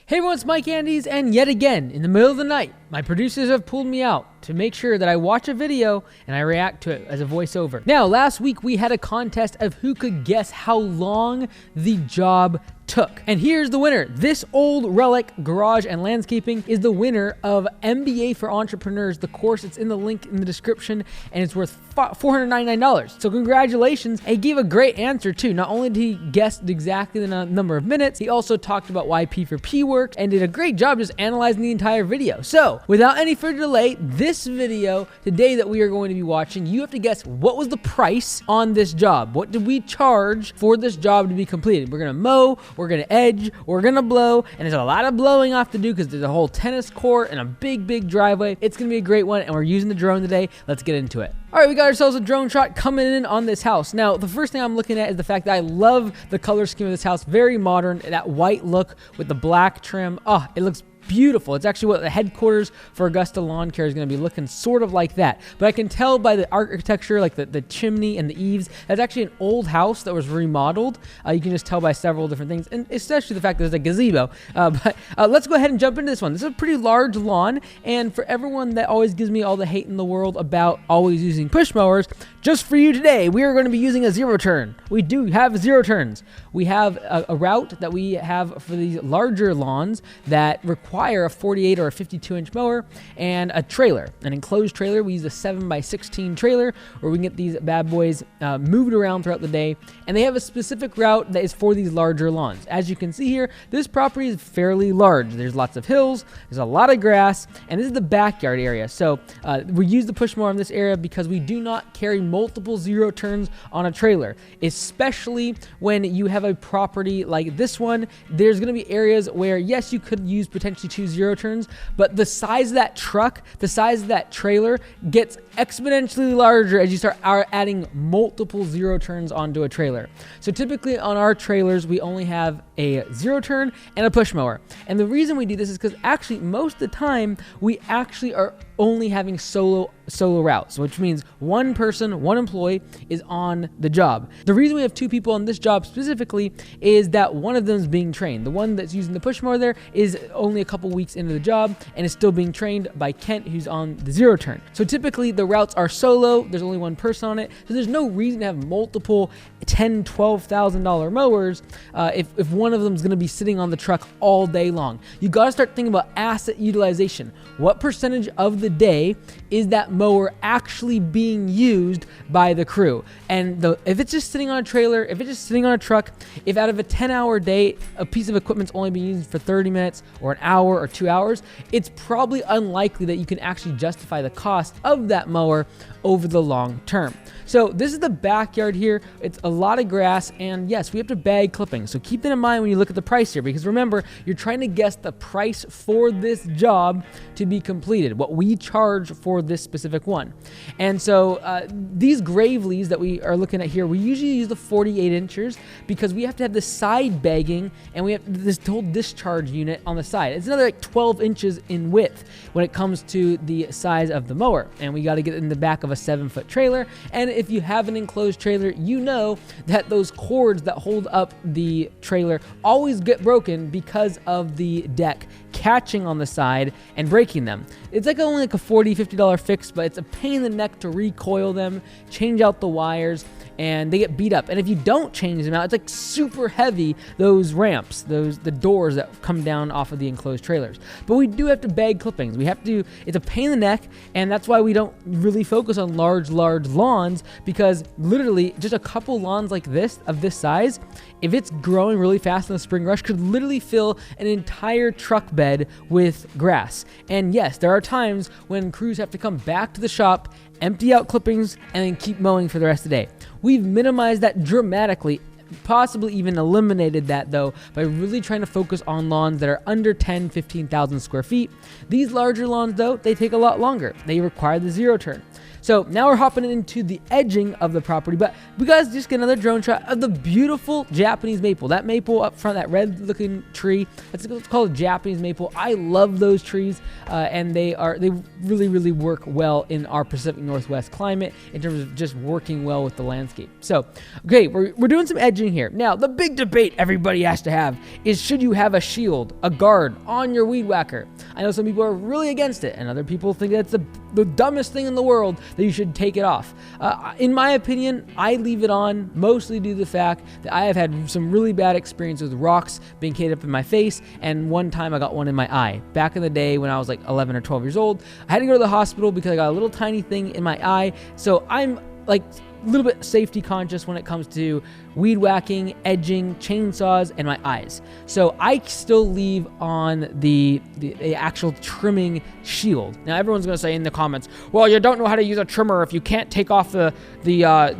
Hey everyone, it's Mike Andes, and yet again, in the middle of the night, my producers have pulled me out to make sure that I watch a video and I react to it as a voiceover. Now, last week we had a contest of who could guess how long the job took. And here's the winner. This old relic, Garage and Landscaping, is the winner of MBA for Entrepreneurs, the course. It's in the link in the description, and it's worth $499. So congratulations. He gave a great answer too. Not only did he guess exactly the number of minutes, he also talked about why P for P worked and did a great job just analyzing the entire video. So without any further delay, this video today that we are going to be watching, you have to guess what was the price on this job. What did we charge for this job to be completed? We're gonna mow, we're gonna edge, we're gonna blow, and there's a lot of blowing off to do because there's a whole tennis court and a big driveway. It's gonna be a great one, and we're using the drone today. Let's get into it. All right, we got ourselves a drone shot coming in on this house. Now, the first thing I'm looking at is the fact that I love the color scheme of this house. Very modern, that white look with the black trim. Oh, it looks beautiful. It's actually what the headquarters for Augusta Lawn Care is going to be looking sort of like that. But I can tell by the architecture, like the chimney and the eaves, that's actually an old house that was remodeled. You can just tell by several different things, and especially the fact that there's a gazebo. But let's go ahead and jump into this one. This is a pretty large lawn, and for everyone that always gives me all the hate in the world about always using push mowers, just for you today, we are going to be using a zero turn. We do have zero turns. We have a route that we have for these larger lawns that require a 48 or a 52-inch mower and a trailer, an enclosed trailer. We use a 7x16 trailer where we can get these bad boys moved around throughout the day, and they have a specific route that is for these larger lawns. As you can see here, this property is fairly large. There's lots of hills, there's a lot of grass, and this is the backyard area. So we use the push mower in this area because we do not carry multiple zero turns on a trailer, especially when you have a property like this one. There's going to be areas where, yes, you could use potentially 2 zero turns, but the size of that truck, the size of that trailer gets exponentially larger as you start adding multiple zero turns onto a trailer. So typically on our trailers, we only have a zero turn and a push mower. And the reason we do this is because actually most of the time we actually are only having solo routes, which means one person, one employee is on the job. The reason we have 2 people on this job specifically is that one of them is being trained. The one that's using the push mower there is only a couple weeks into the job and is still being trained by Kent, who's on the zero turn. So typically the routes are solo. There's only one person on it. So there's no reason to have multiple $10,000, $12,000 mowers if one of them is going to be sitting on the truck all day long. You got to start thinking about asset utilization. What percentage of the day is that mower actually being used by the crew? And if it's just sitting on a trailer, if it's just sitting on a truck, if out of a 10-hour day, a piece of equipment's only being used for 30 minutes or an hour or 2 hours, it's probably unlikely that you can actually justify the cost of that mower over the long term. So this is the backyard here. It's a lot of grass, and yes, we have to bag clippings. So keep that in mind when you look at the price here, because remember, you're trying to guess the price for this job to be completed, what we charge for this specific one. And so these grave leaves that we are looking at here, we usually use the 48 inches because we have to have the side bagging, and we have this whole discharge unit on the side. It's another like 12 inches in width when it comes to the size of the mower, and we got to get it in the back of a 7-foot trailer. And if you have an enclosed trailer, you know that those cords that hold up the trailer always get broken because of the deck catching on the side and breaking them. It's like only like a $40, $50 fix, but it's a pain in the neck to recoil them, change out the wires, and they get beat up. And if you don't change them out, it's like super heavy, those ramps, the doors that come down off of the enclosed trailers. But we do have to bag clippings. We have to, it's a pain in the neck, and that's why we don't really focus on large lawns, because literally just a couple lawns like this, of this size, if it's growing really fast in the spring rush, could literally fill an entire truck bed with grass. And yes, there are times when crews have to come back to the shop, empty out clippings, and then keep mowing for the rest of the day. We've minimized that dramatically, possibly even eliminated that though, by really trying to focus on lawns that are under 10, 15,000 square feet. These larger lawns though, they take a lot longer. They require the zero turn. So now we're hopping into the edging of the property, but we guys just get another drone shot of the beautiful Japanese maple. That maple up front, that red looking tree, it's called a Japanese maple. I love those trees, and they really work well in our Pacific Northwest climate in terms of just working well with the landscape. So, okay, we're doing some edging here. Now, the big debate everybody has to have is, should you have a shield, a guard on your weed whacker? I know some people are really against it, and other people think that's the dumbest thing in the world, that you should take it off. In my opinion, I leave it on mostly due to the fact that I have had some really bad experiences with rocks being hit up in my face, and one time I got one in my eye. Back in the day when I was like 11 or 12 years old, I had to go to the hospital because I got a little tiny thing in my eye. So I'm like a little bit safety conscious when it comes to weed whacking, edging, chainsaws, and my eyes. So I still leave on the actual trimming shield. Now everyone's gonna say in the comments, well, you don't know how to use a trimmer if you can't take off the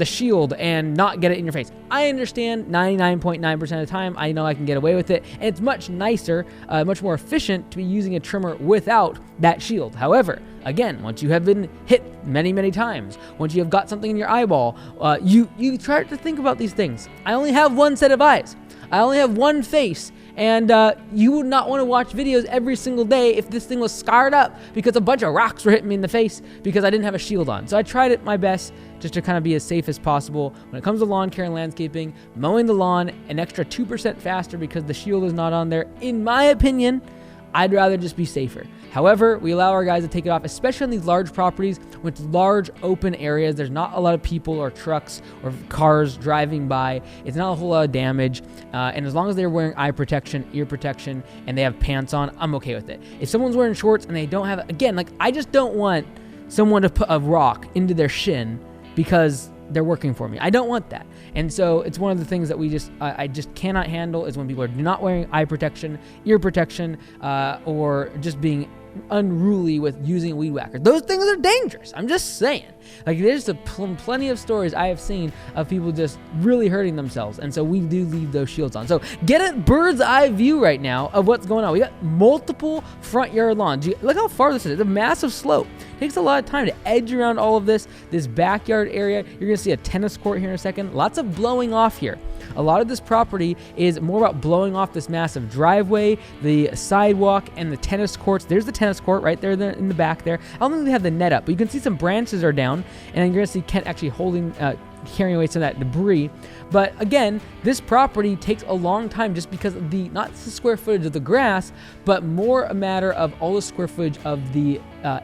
shield and not get it in your face. I understand 99.9% of the time, I know I can get away with it, and it's much nicer, much more efficient to be using a trimmer without that shield. However, again, once you have been hit many times, once you have got something in your eyeball, you try to think about these things. I only have one set of eyes. I only have one face. And you would not want to watch videos every single day if this thing was scarred up because a bunch of rocks were hitting me in the face because I didn't have a shield on. So I tried it my best just to kind of be as safe as possible. When it comes to lawn care and landscaping, mowing the lawn an extra 2% faster because the shield is not on there, in my opinion, I'd rather just be safer. However, we allow our guys to take it off, especially on these large properties with large open areas. There's not a lot of people or trucks or cars driving by. It's not a whole lot of damage. And as long as they're wearing eye protection, ear protection, and they have pants on, I'm okay with it. If someone's wearing shorts and they don't have, again, like I just don't want someone to put a rock into their shin because they're working for me. I don't want that. And so it's one of the things that I just cannot handle is when people are not wearing eye protection, ear protection, or just being unruly with using a weed whacker. Those things are dangerous. I'm just saying. Like there's plenty of stories I have seen of people just really hurting themselves, and so we do leave those shields on. So get a bird's eye view right now of what's going on. We got multiple front yard lawns. Look how far this is. It's a massive slope. It takes a lot of time to edge around all of this backyard area. You're gonna see a tennis court here in a second. Lots of blowing off here. A lot of this property is more about blowing off this massive driveway, the sidewalk, and the tennis courts. There's the tennis court right there in the back there. I don't think they have the net up, but you can see some branches are down, and you're gonna see Kent actually carrying away some of that debris. But again, this property takes a long time just because of not the square footage of the grass, but more a matter of all the square footage of the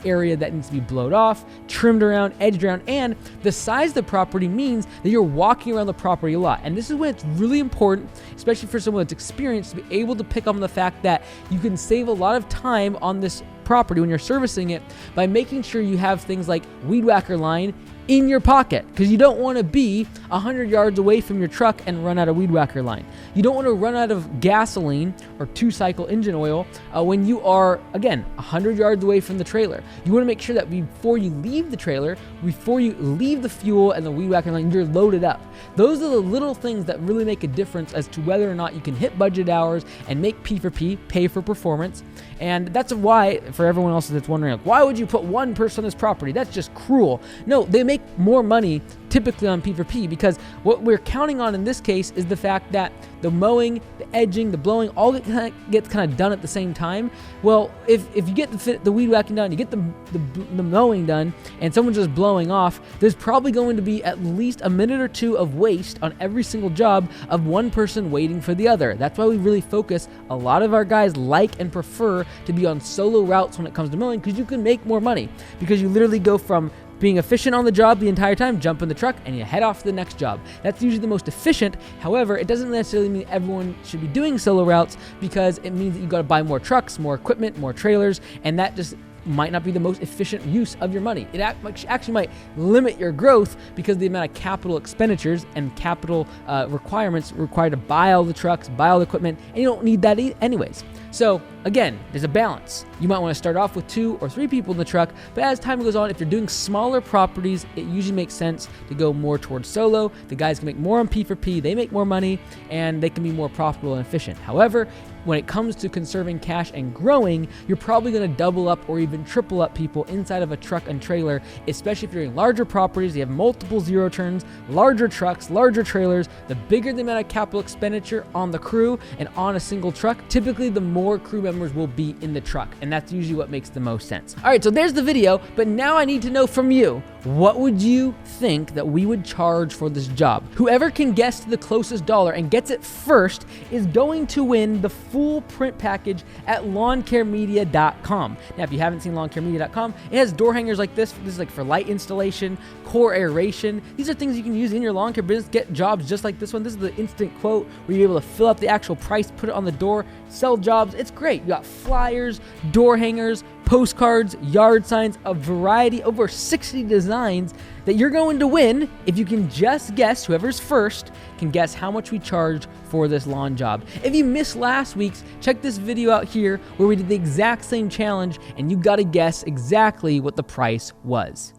area that needs to be blowed off, trimmed around, edged around, and the size of the property means that you're walking around the property a lot. And this is when it's really important, especially for someone that's experienced, to be able to pick up on the fact that you can save a lot of time on this property when you're servicing it by making sure you have things like weed whacker line in your pocket, because you don't want to be 100 yards away from your truck and run out of weed whacker line. You don't want to run out of gasoline or 2-cycle engine oil when you are, again, 100 yards away from the trailer. You want to make sure that before you leave the trailer, before you leave the fuel and the weed whacker line, you're loaded up. Those are the little things that really make a difference as to whether or not you can hit budget hours and make P for P, pay for performance. And that's why, for everyone else that's wondering, like, why would you put one person on this property? That's just cruel. No, they make more money typically on P4P because what we're counting on in this case is the fact that the mowing, the edging, the blowing, all gets kind of done at the same time. Well, if you get the weed whacking done, you get the mowing done, and someone's just blowing off, there's probably going to be at least a minute or two of waste on every single job of one person waiting for the other. That's why we really focus. A lot of our guys like and prefer to be on solo routes when it comes to mowing because you can make more money because you literally go from being efficient on the job the entire time, jump in the truck, and you head off to the next job. That's usually the most efficient. However, it doesn't necessarily mean everyone should be doing solo routes because it means that you got to buy more trucks, more equipment, more trailers, and that just might not be the most efficient use of your money. It actually might limit your growth because of the amount of capital expenditures and capital requirements required to buy all the trucks, buy all the equipment, and you don't need that anyways. So again, there's a balance. You might want to start off with 2 or 3 people in the truck, but as time goes on, if you're doing smaller properties, it usually makes sense to go more towards solo. The guys can make more on P4P, they make more money, and they can be more profitable and efficient. However, when it comes to conserving cash and growing, you're probably going to double up or even triple up people inside of a truck and trailer, especially if you're in larger properties, you have multiple zero turns, larger trucks, larger trailers. The bigger the amount of capital expenditure on the crew and on a single truck, typically the more crew members will be in the truck, and that's usually what makes the most sense. All right, so there's the video, but now I need to know from you, what would you think that we would charge for this job? Whoever can guess to the closest dollar and gets it first is going to win the full print package at lawncaremedia.com. Now, if you haven't seen lawncaremedia.com, it has door hangers like this. This is like for light installation, core aeration. These are things you can use in your lawn care business, get jobs just like this one. This is the instant quote where you're able to fill out the actual price, put it on the door, sell jobs. It's great. You got flyers, door hangers, postcards, yard signs, a variety, over 60 designs that you're going to win if you can just guess, whoever's first can guess how much we charged for this lawn job. If you missed last week's, check this video out here where we did the exact same challenge and you got to guess exactly what the price was.